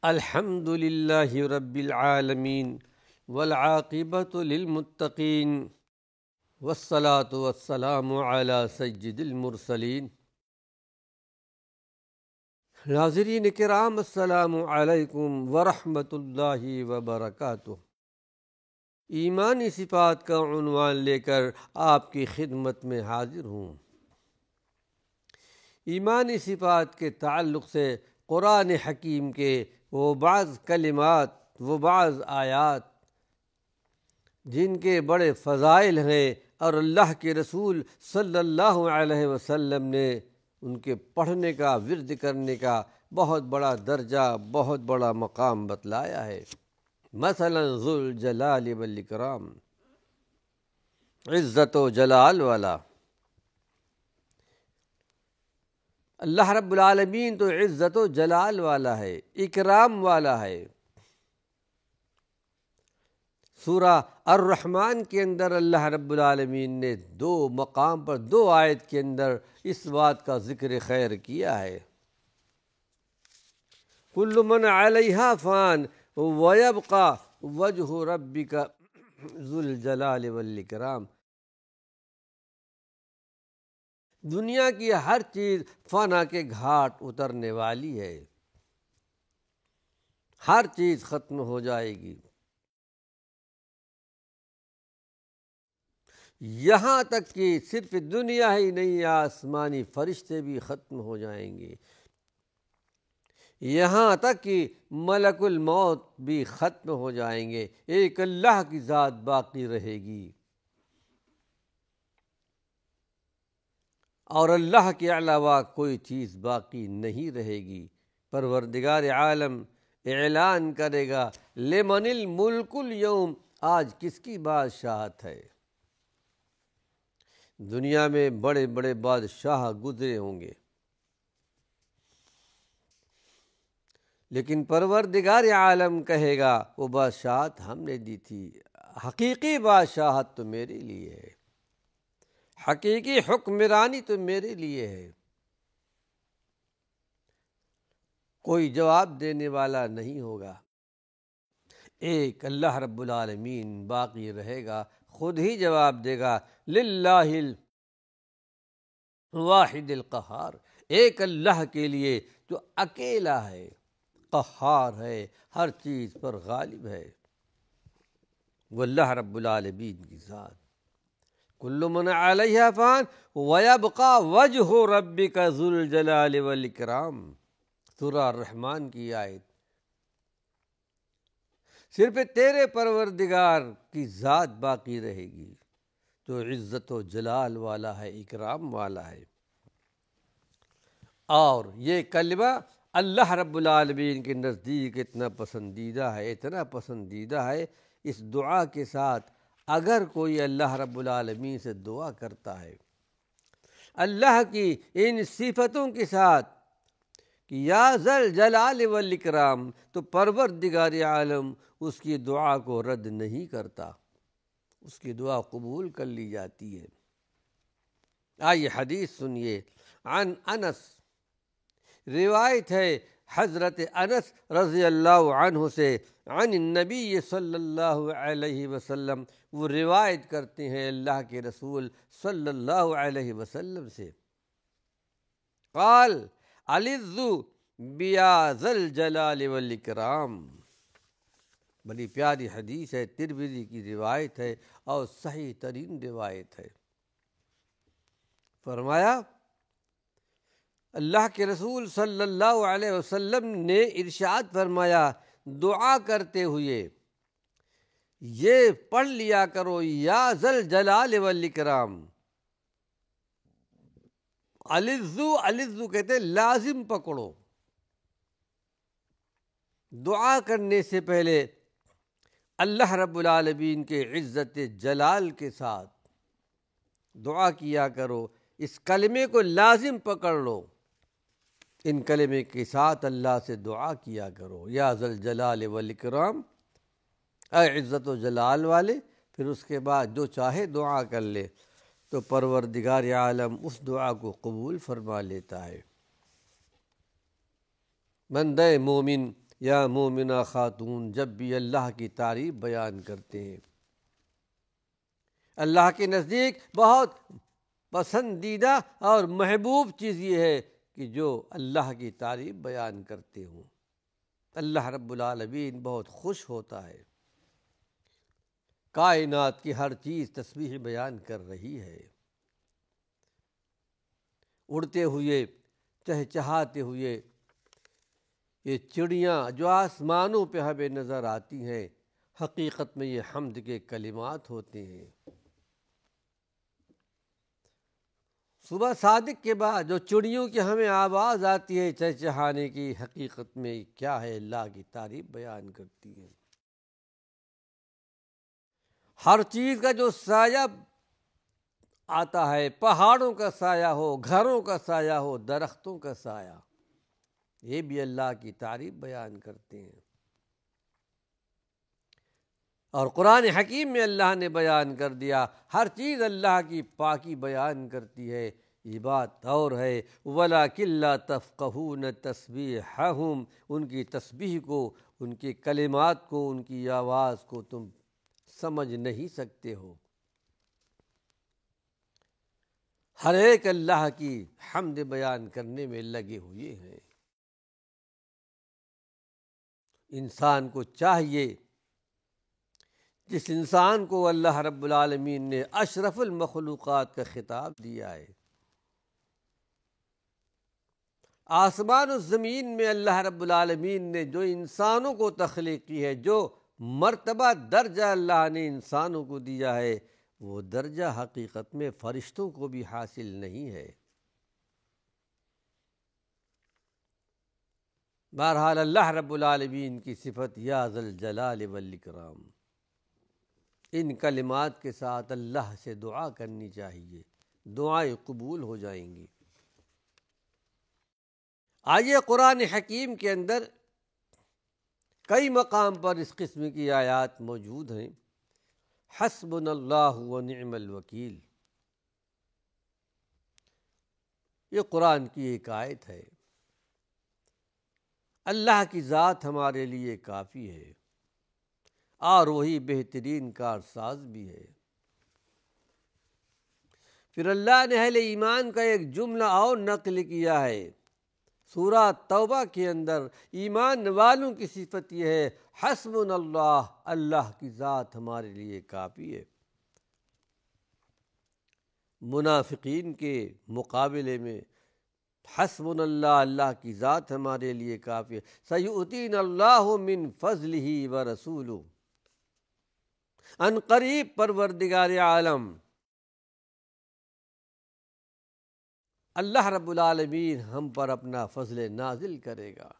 الحمد للہ رب العالمین والعاقبۃ للمتقین والصلاة والسلام علی سید المرسلین۔ ناظرین کرام، السلام علیکم ورحمۃ اللہ وبرکاتہ۔ ایمانی صفات کا عنوان لے کر آپ کی خدمت میں حاضر ہوں۔ ایمانی صفات کے تعلق سے قرآن حکیم کے وہ بعض کلمات، وہ بعض آیات جن کے بڑے فضائل ہیں اور اللہ کے رسول صلی اللہ علیہ وسلم نے ان کے پڑھنے کا، ورد کرنے کا بہت بڑا درجہ، بہت بڑا مقام بتلایا ہے۔ مثلا ذو الجلال والاکرام، عزت و جلال والا اللہ رب العالمین تو عزت و جلال والا ہے، اکرام والا ہے۔ سورہ الرحمن کے اندر اللہ رب العالمین نے دو مقام پر، دو آیت کے اندر اس بات کا ذکر خیر کیا ہے۔ کل من علیہا فان ویبقى وجہ ربک ذو الجلال والاکرام۔ دنیا کی ہر چیز فنا کے گھاٹ اترنے والی ہے، ہر چیز ختم ہو جائے گی، یہاں تک کہ صرف دنیا ہی نہیں، آسمانی فرشتے بھی ختم ہو جائیں گے، یہاں تک کہ ملک الموت بھی ختم ہو جائیں گے، ایک اللہ کی ذات باقی رہے گی، اور اللہ کے علاوہ کوئی چیز باقی نہیں رہے گی۔ پروردگار عالم اعلان کرے گا، لمن الملک اليوم، آج کس کی بادشاہت ہے؟ دنیا میں بڑے بڑے بادشاہ گزرے ہوں گے، لیکن پروردگار عالم کہے گا وہ بادشاہت ہم نے دی تھی، حقیقی بادشاہت تو میرے لیے ہے، حقیقی حکمرانی تو میرے لیے ہے۔ کوئی جواب دینے والا نہیں ہوگا، ایک اللہ رب العالمین باقی رہے گا، خود ہی جواب دے گا، للہ الواحد القہار، ایک اللہ کے لیے جو اکیلا ہے، قہار ہے، ہر چیز پر غالب ہے، وہ اللہ رب العالمین کی ذات۔ کل من علیہا فان ویبقى وجہ ربک ذو الجلال والاکرام، سورہ الرحمن کی آیت۔ صرف تیرے پروردگار کی ذات باقی رہے گی، جو عزت و جلال والا ہے، اکرام والا ہے۔ اور یہ کلمہ اللہ رب العالمین کے نزدیک اتنا پسندیدہ ہے، اتنا پسندیدہ ہے، اس دعا کے ساتھ اگر کوئی اللہ رب العالمین سے دعا کرتا ہے اللہ کی ان صفتوں کے ساتھ کہ یا ذا الجلال والاکرام، تو پروردگار عالم اس کی دعا کو رد نہیں کرتا، اس کی دعا قبول کر لی جاتی ہے۔ آئیے حدیث سنیے۔ عن انس، روایت ہے حضرت انس رضی اللہ عنہ سے، عن النبی صلی اللہ علیہ وسلم، وہ روایت کرتے ہیں اللہ کے رسول صلی اللہ علیہ وسلم سے، قال الذو بیا ذا الجلال والاکرام۔ بڑی پیاری حدیث ہے، ترمذی کی روایت ہے اور صحیح ترین روایت ہے۔ فرمایا اللہ کے رسول صلی اللہ علیہ وسلم نے ارشاد فرمایا، دعا کرتے ہوئے یہ پڑھ لیا کرو، یا ذا الجلال والاکرام۔ الذو کہتے ہیں لازم پکڑو، دعا کرنے سے پہلے اللہ رب العالمین کے عزت جلال کے ساتھ دعا کیا کرو، اس کلمے کو لازم پکڑ لو، ان کلمے کے ساتھ اللہ سے دعا کیا کرو، یا ذا الجلال والاکرام، اے عزت و جلال والے۔ پھر اس کے بعد جو چاہے دعا کر لے، تو پروردگار عالم اس دعا کو قبول فرما لیتا ہے۔ بندہ مومن یا مومنہ خاتون جب بھی اللہ کی تعریف بیان کرتے ہیں، اللہ کے نزدیک بہت پسندیدہ اور محبوب چیز یہ ہے کہ جو اللہ کی تعریف بیان کرتے ہوں۔ اللہ رب العالمین بہت خوش ہوتا ہے، کائنات کی ہر چیز تسبیح بیان کر رہی ہے، اڑتے ہوئے، چہچہاتے ہوئے یہ چڑیاں جو آسمانوں پہ ہمیں نظر آتی ہیں، حقیقت میں یہ حمد کے کلمات ہوتے ہیں۔ صبح صادق کے بعد جو چڑیوں کی ہمیں آواز آتی ہے چہچہانے کی، حقیقت میں کیا ہے؟ اللہ کی تعریف بیان کرتی ہے۔ ہر چیز کا جو سایہ آتا ہے، پہاڑوں کا سایہ ہو، گھروں کا سایہ ہو، درختوں کا سایہ، یہ بھی اللہ کی تعریف بیان کرتے ہیں۔ اور قرآن حکیم میں اللہ نے بیان کر دیا، ہر چیز اللہ کی پاکی بیان کرتی ہے۔ یہ بات اور ہے، وَلَٰكِن لَّا تَفْقَهُونَ تَسْبِيحَهُمْ، ان کی تسبیح کو، ان کے کلمات کو، ان کی آواز کو تم سمجھ نہیں سکتے ہو۔ ہر ایک اللہ کی حمد بیان کرنے میں لگے ہوئے ہیں۔ انسان کو چاہیے، جس انسان کو اللہ رب العالمین نے اشرف المخلوقات کا خطاب دیا ہے، آسمان و زمین میں اللہ رب العالمین نے جو انسانوں کو تخلیق کی ہے، جو مرتبہ درجہ اللہ نے انسانوں کو دیا ہے، وہ درجہ حقیقت میں فرشتوں کو بھی حاصل نہیں ہے۔ بہرحال اللہ رب العالمین کی صفت یا ذا الجلال والاکرام، ان کلمات کے ساتھ اللہ سے دعا کرنی چاہیے، دعائیں قبول ہو جائیں گی۔ آئیے قرآن حکیم کے اندر کئی مقام پر اس قسم کی آیات موجود ہیں۔ حسبنا اللہ ونعم الوکیل، یہ قرآن کی ایک آیت ہے۔ اللہ کی ذات ہمارے لیے کافی ہے، اور وہی بہترین کارساز بھی ہے۔ پھر اللہ نے اہل ایمان کا ایک جملہ اور نقل کیا ہے سورہ توبہ کے اندر، ایمان والوں کی صفت یہ ہے، حسبنا اللہ، اللہ کی ذات ہمارے لیے کافی ہے۔ منافقین کے مقابلے میں حسبنا اللہ، اللہ کی ذات ہمارے لیے کافی ہے، سیؤتینا اللہ من فضلہ ورسولہ، ان قریب پروردگار عالم اللہ رب العالمین ہم پر اپنا فضل نازل کرے گا۔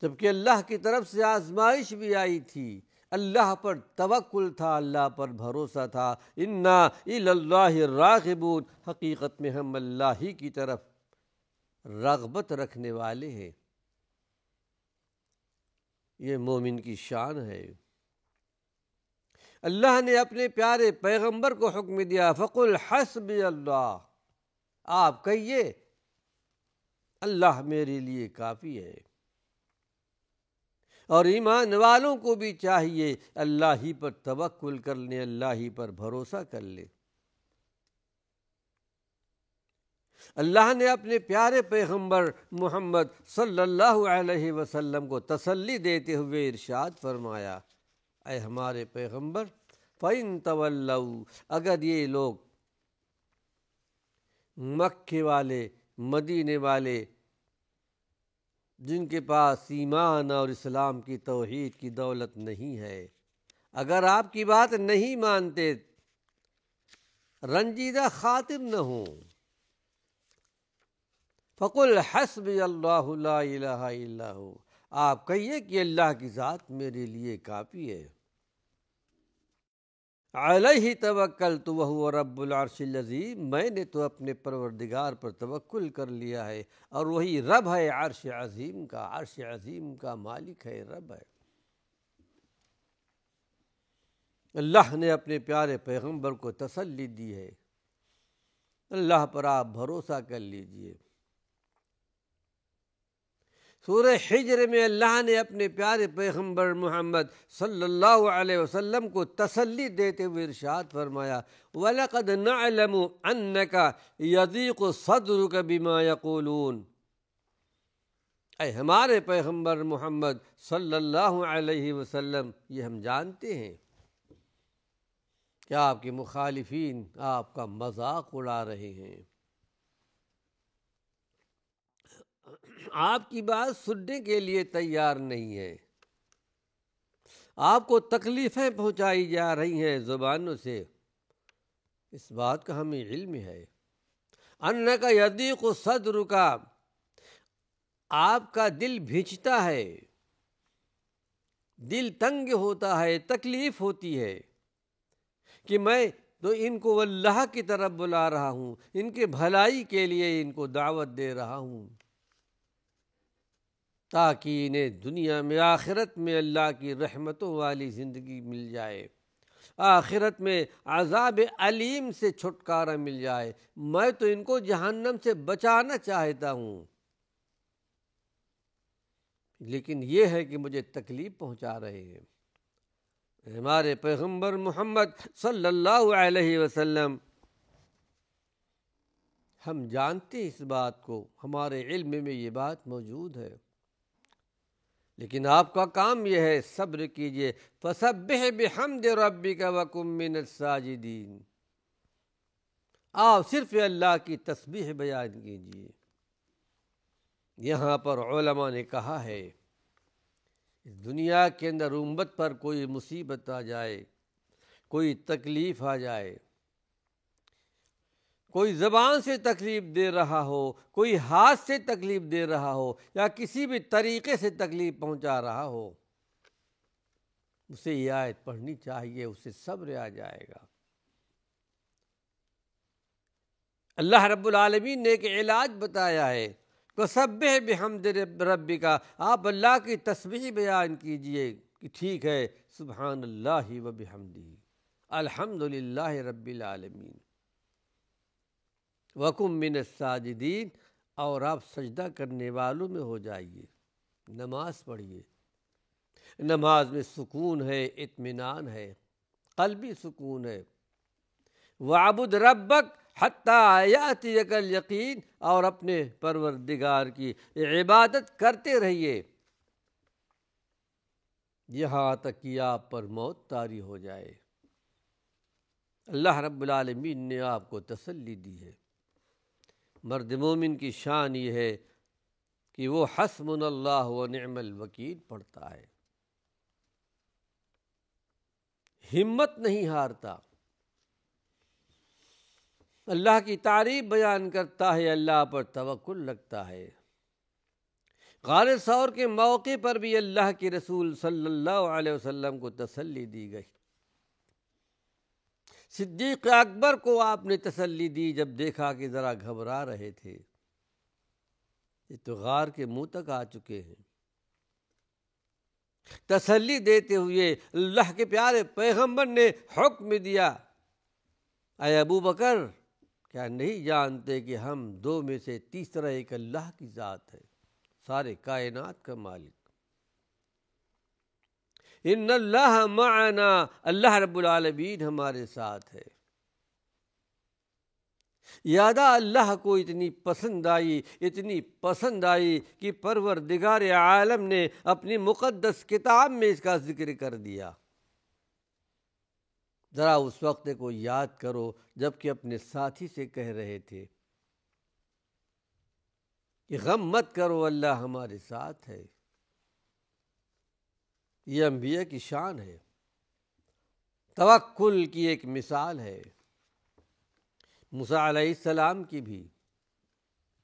جبکہ اللہ کی طرف سے آزمائش بھی آئی تھی، اللہ پر توکل تھا، اللہ پر بھروسہ تھا، انا الی اللہ راغبون، حقیقت میں ہم اللہ ہی کی طرف رغبت رکھنے والے ہیں۔ یہ مومن کی شان ہے۔ اللہ نے اپنے پیارے پیغمبر کو حکم دیا، فقل حسبی اللہ، آپ کہیے اللہ میرے لیے کافی ہے۔ اور ایمان والوں کو بھی چاہیے اللہ ہی پر توکل کر لیں، اللہ ہی پر بھروسہ کر لیں۔ اللہ نے اپنے پیارے پیغمبر محمد صلی اللہ علیہ وسلم کو تسلی دیتے ہوئے ارشاد فرمایا، اے ہمارے پیغمبر، فَإِن تَوَلَّوْا، اگر یہ لوگ مکے والے، مدینے والے، جن کے پاس ایمان اور اسلام کی توحید کی دولت نہیں ہے، اگر آپ کی بات نہیں مانتے، رنجیدہ خاطر نہ ہوں، فَقُلْ حَسْبِيَ اللَّهُ لَا إِلَٰهَ إِلَّا هُوَ، آپ کہیے کہ اللہ کی ذات میرے لیے کافی ہے۔ علیہ توکلت وہو رب العرش العظیم، میں نے تو اپنے پروردگار پر توکل کر لیا ہے، اور وہی رب ہے عرش عظیم کا، عرش عظیم کا مالک ہے، رب ہے۔ اللہ نے اپنے پیارے پیغمبر کو تسلی دی ہے، اللہ پر آپ بھروسہ کر لیجئے۔ سورہ حجر میں اللہ نے اپنے پیارے پیغمبر محمد صلی اللہ علیہ وسلم کو تسلی دیتے ہوئے ارشاد فرمایا وَلَقَدْ نَعْلَمُ أَنَّكَ يَضِيقُ صَدْرُكَ بِمَا يَقُولُونَ، اے ہمارے پیغمبر محمد صلی اللہ علیہ وسلم، یہ ہم جانتے ہیں کہ آپ کے مخالفین آپ کا مذاق اڑا رہے ہیں، آپ کی بات سننے کے لیے تیار نہیں ہے، آپ کو تکلیفیں پہنچائی جا رہی ہیں زبانوں سے، اس بات کا ہمیں علم ہے۔ انک یضیق صدرک، آپ کا دل بھیجتا ہے، دل تنگ ہوتا ہے، تکلیف ہوتی ہے کہ میں تو ان کو اللہ کی طرف بلا رہا ہوں، ان کے بھلائی کے لیے ان کو دعوت دے رہا ہوں تاکہ انہیں دنیا میں آخرت میں اللہ کی رحمتوں والی زندگی مل جائے، آخرت میں عذاب علیم سے چھٹکارا مل جائے۔ میں تو ان کو جہنم سے بچانا چاہتا ہوں، لیکن یہ ہے کہ مجھے تکلیف پہنچا رہے ہیں۔ ہمارے پیغمبر محمد صلی اللہ علیہ وسلم، ہم جانتے اس بات کو، ہمارے علم میں یہ بات موجود ہے، لیکن آپ کا کام یہ ہے صبر کیجئے۔ فَسَبِّحْ بِحَمْدِ رَبِّكَ وَكُن مِّنَ السَّاجِدِينَ، آپ صرف اللہ کی تسبیح بیان کیجئے۔ یہاں پر علماء نے کہا ہے اس دنیا کے اندر امت پر کوئی مصیبت آ جائے، کوئی تکلیف آ جائے، کوئی زبان سے تکلیف دے رہا ہو، کوئی ہاتھ سے تکلیف دے رہا ہو، یا کسی بھی طریقے سے تکلیف پہنچا رہا ہو، اسے یہ آیت پڑھنی چاہیے، اسے صبر آ جائے گا۔ اللہ رب العالمین نے ایک علاج بتایا ہے، فَسَبِّحْ بِحَمْدِ رَبِّكَ، آپ اللہ کی تسبیح بیان کیجئے کہ ٹھیک ہے، سبحان اللہ وبحمدہ، الحمد للہ رب العالمین، وَكُن مِّنَ السَّاجِدِينَ، اور آپ سجدہ کرنے والوں میں ہو جائیے، نماز پڑھیے۔ نماز میں سکون ہے، اطمینان ہے، قلبی سکون ہے۔ وَعْبُدْ رَبَّكَ حَتَّىٰ يَأْتِيَكَ الْيَقِينُ، اور اپنے پروردگار کی عبادت کرتے رہیے یہاں تک کہ آپ پر موت طاری ہو جائے۔ اللہ رب العالمین نے آپ کو تسلی دی ہے۔ مرد مومن کی شان یہ ہے کہ وہ حسبنا اللہ ونعم الوکیل پڑھتا ہے، ہمت نہیں ہارتا، اللہ کی تعریف بیان کرتا ہے، اللہ پر توکل رکھتا ہے۔ غار ثور کے موقع پر بھی اللہ کے رسول صلی اللہ علیہ وسلم کو تسلی دی گئی۔ صدیق اکبر کو آپ نے تسلی دی جب دیکھا کہ ذرا گھبرا رہے تھے، یہ تو غار کے منہ تک آ چکے ہیں۔ تسلی دیتے ہوئے اللہ کے پیارے پیغمبر نے حکم دیا، اے ابو بکر، کیا نہیں جانتے کہ ہم دو میں سے تیسرا ایک اللہ کی ذات ہے، سارے کائنات کا مالک۔ ان اللہ معنا، اللہ رب العالمین ہمارے ساتھ ہے۔ یادہ اللہ کو اتنی پسند آئی، اتنی پسند آئی کہ پروردگار عالم نے اپنی مقدس کتاب میں اس کا ذکر کر دیا۔ ذرا اس وقت کو یاد کرو جب کہ اپنے ساتھی سے کہہ رہے تھے کہ غم مت کرو، اللہ ہمارے ساتھ ہے۔ یہ انبیاء کی شان ہے، توکل کی ایک مثال ہے۔ موسیٰ علیہ السلام کی بھی،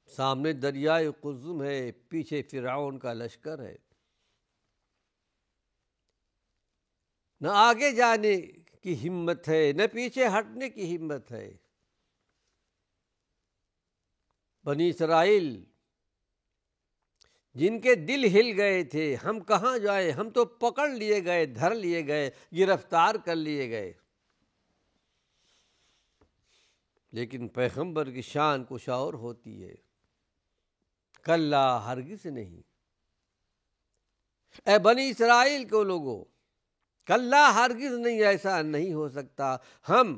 سامنے دریائے قلزم ہے، پیچھے فرعون کا لشکر ہے، نہ آگے جانے کی ہمت ہے نہ پیچھے ہٹنے کی ہمت ہے۔ بنی اسرائیل جن کے دل ہل گئے تھے، ہم کہاں جائیں، ہم تو پکڑ لیے گئے، دھر لیے گئے، گرفتار کر لیے گئے، لیکن پیغمبر کی شان کچھ اور ہوتی ہے۔ کلا، ہرگز نہیں، اے بنی اسرائیل کو لوگوں، کلا ہرگز نہیں، ایسا نہیں ہو سکتا، ہم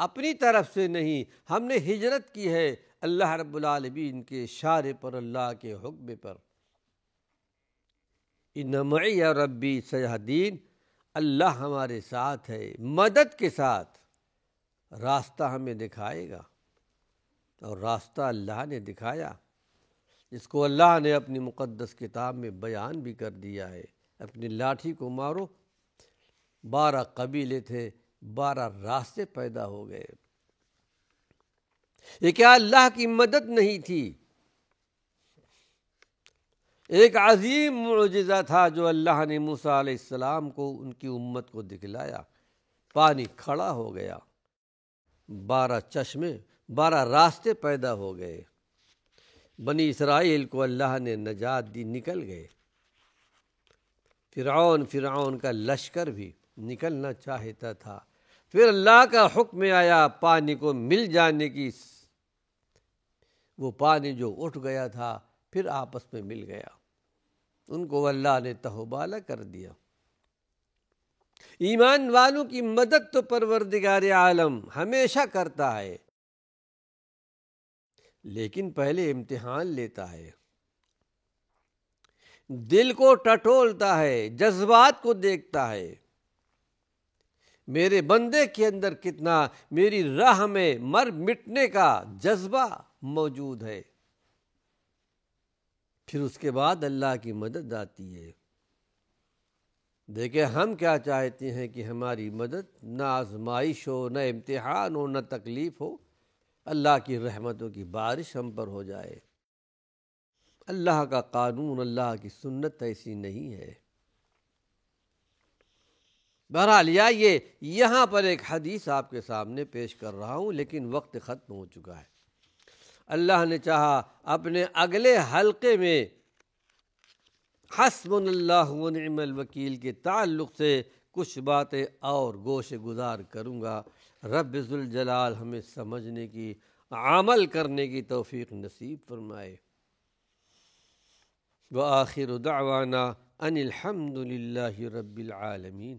اپنی طرف سے نہیں، ہم نے ہجرت کی ہے اللہ رب العالمین کے اشارے پر، اللہ کے حکم پر۔ ان معی ربی سیہدین، اللہ ہمارے ساتھ ہے، مدد کے ساتھ راستہ ہمیں دکھائے گا، اور راستہ اللہ نے دکھایا، جس کو اللہ نے اپنی مقدس کتاب میں بیان بھی کر دیا ہے۔ اپنی لاٹھی کو مارو، 12 قبیلے تھے، 12 راستے پیدا ہو گئے۔ یہ کیا اللہ کی مدد نہیں تھی؟ ایک عظیم معجزہ تھا جو اللہ نے موسیٰ علیہ السلام کو، ان کی امت کو دکھلایا۔ پانی کھڑا ہو گیا، 12 چشمے، 12 راستے پیدا ہو گئے، بنی اسرائیل کو اللہ نے نجات دی، نکل گئے۔ فرعون کا لشکر بھی نکلنا چاہتا تھا، پھر اللہ کا حکم آیا پانی کو مل جانے کی، وہ پانی جو اٹھ گیا تھا پھر آپس میں مل گیا، ان کو اللہ نے تہوبالہ کر دیا۔ ایمان والوں کی مدد تو پروردگار عالم ہمیشہ کرتا ہے، لیکن پہلے امتحان لیتا ہے، دل کو ٹٹولتا ہے، جذبات کو دیکھتا ہے، میرے بندے کے اندر کتنا میری راہ میں مر مٹنے کا جذبہ موجود ہے، پھر اس کے بعد اللہ کی مدد آتی ہے۔ دیکھیں ہم کیا چاہتے ہیں کہ ہماری مدد نہ آزمائش ہو، نہ امتحان ہو، نہ تکلیف ہو، اللہ کی رحمتوں کی بارش ہم پر ہو جائے۔ اللہ کا قانون، اللہ کی سنت ایسی نہیں ہے۔ بہرحال یہ یہاں پر ایک حدیث آپ کے سامنے پیش کر رہا ہوں، لیکن وقت ختم ہو چکا ہے۔ اللہ نے چاہا اپنے اگلے حلقے میں حسبنا اللہ ونعم الوکیل کے تعلق سے کچھ باتیں اور گوشے گزار کروں گا۔ رب ذوالجلال ہمیں سمجھنے کی، عمل کرنے کی توفیق نصیب فرمائے۔ وآخر دعوانا ان الحمد للہ رب العالمین۔